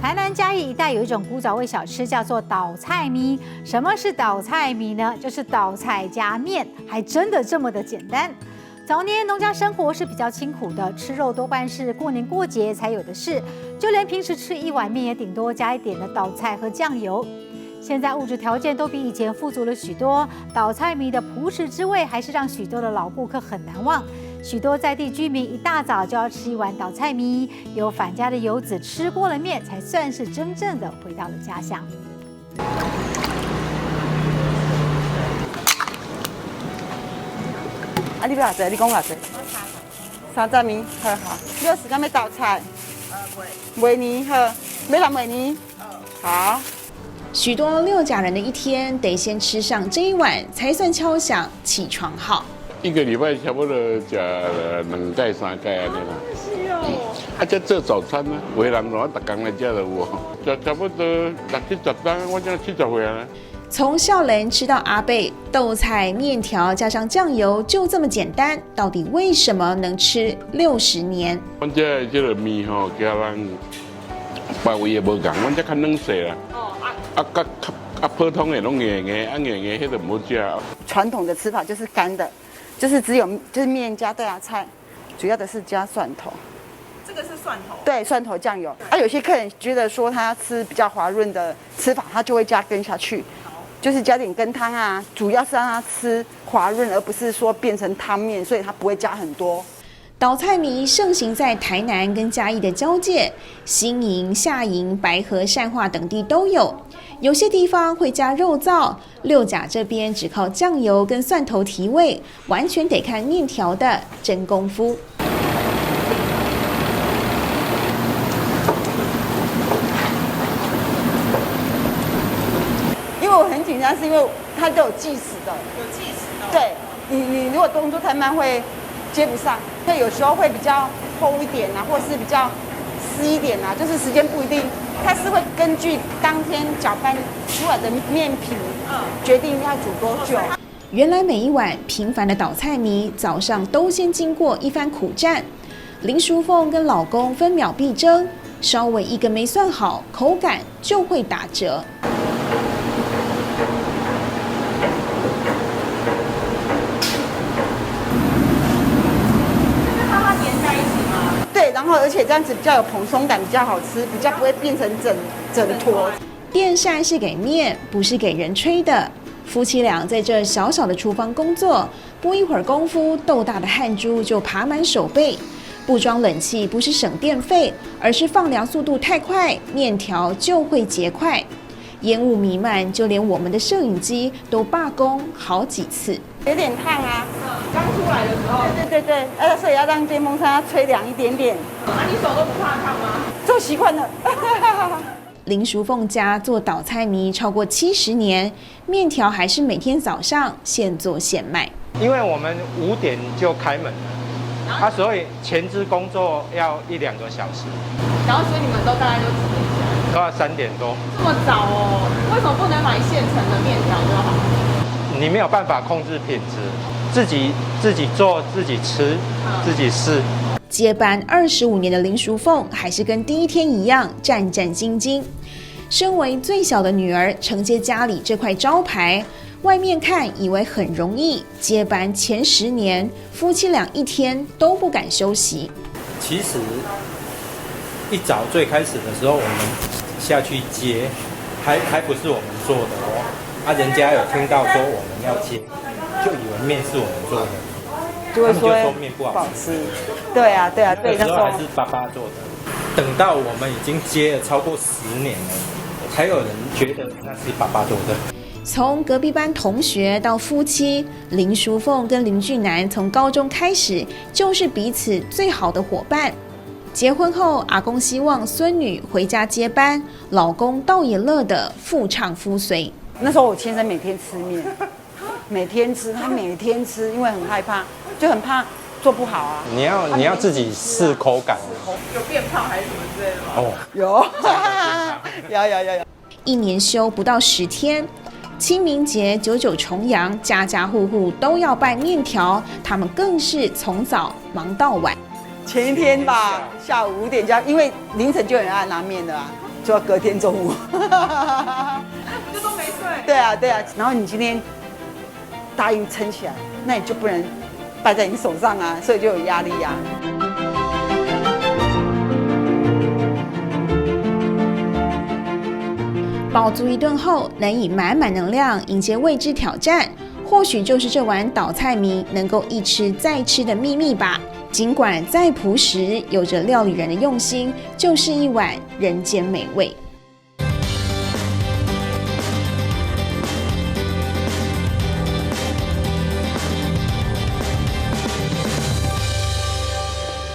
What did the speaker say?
台南嘉义一带有一种古早味小吃，叫做倒菜米。什么是倒菜米呢？就是倒菜加面，还真的这么的简单。早年农家生活是比较清苦的，吃肉多半是过年过节才有的事，就连平时吃一碗面也顶多加一点的倒菜和酱油。现在物质条件都比以前富足了许多，倒菜米的朴实之味还是让许多的老顾客很难忘。许多在地居民一大早就要吃一碗倒菜米，有返家的游子吃过了面，才算是真正的回到了家乡。啊，你偌济？你讲偌济？30米，好好。60敢要倒菜？袂年好，要làm袂年？好。许多六甲人的一天得先吃上这一碗，才算敲响起床号。一个礼拜差不多食2盖3盖安尼啦。是哦。这做早餐呢，有的人逐工来食就有，差不多60、70单，我才70岁啊。从少年吃到阿伯，豆菜、面条加上酱油，就这么简单。到底为什么能吃60年？阮这个面吼，加人别位也无共，阮这较软细啦。普通的拢硬硬，硬硬迄个唔好食。传统的吃法就是干的，就是只有面加豆芽菜，主要的是加蒜头。这个是蒜头。对，蒜头酱油。有些客人觉得说他要吃比较滑润的吃法，他就会加羹下去。就是加点羹汤啊，主要是让它吃滑润，而不是说变成汤面，所以它不会加很多。倒菜米盛行在台南跟嘉义的交界，新营、下营、白河、善化等地都有。有些地方会加肉燥，六甲这边只靠酱油跟蒜头提味，完全得看面条的真功夫。很紧张，是因为它都有计时的，对你如果动作太慢会接不上，所以有时候会比较厚一点啊，或是比较湿一点啊，就是时间不一定，它是会根据当天搅拌出来的面皮，决定要煮多久。原来每一碗平凡的倒菜米，早上都先经过一番苦战。林淑凤跟老公分秒必争，稍微一个没算好，口感就会打折。对，然后而且这样子比较有蓬松感，比较好吃，比较不会变成整坨。电扇是给面，不是给人吹的。夫妻俩在这小小的厨房工作，不一会儿功夫，豆大的汗珠就爬满手背。不装冷气不是省电费，而是放凉速度太快，面条就会结块。烟雾弥漫，就连我们的摄影机都罢工好几次。有点烫啊，刚出来的时候。对，所以要让电风扇吹凉一点点。你手都不怕烫吗？做习惯了。林淑凤家做倒菜米超过70年，面条还是每天早上现做现卖。因为我们5点就开门了，所以前置工作要1-2个小时。然后所以你们都大概都几点起来？都要3点多。这么早哦？为什么不能买现成的面条就好？你没有办法控制品质，自己做、自己吃、自己试。接班25年的林淑凤，还是跟第一天一样战战兢兢。身为最小的女儿，承接家里这块招牌，外面看以为很容易，接班前10年，夫妻俩一天都不敢休息。其实一早最开始的时候，我们下去接，还不是我们做的哦。人家有听到说我们要接，就以为面是我们做的，就会说面不好吃。对啊，那时候还是爸爸做的。等到我们已经接了超过10年了，才有人觉得那是爸爸做的。从隔壁班同学到夫妻，林淑凤跟林俊南从高中开始就是彼此最好的伙伴。结婚后，阿公希望孙女回家接班，老公倒也乐得夫唱妇随。那时候我先生每天吃面，每天吃，他每天吃，因为很害怕，就很怕做不好啊。你要自己试口感。有变胖还是什么之类的吗？有。一年休不到10天，清明节、99重阳，家家户户都要拜面条，他们更是从早忙到晚。前一天吧，下午5点就要，因为凌晨就有人要拿面的啊。就要隔天中午。就都没睡。对啊，对啊。然后你今天答应撑起来，那你就不能败在你手上啊，所以就有压力啊。饱足一顿后，能以满满能量迎接未知挑战，或许就是这碗倒菜米能够一吃再吃的秘密吧。尽管再朴实，有着料理人的用心，就是一碗人间美味。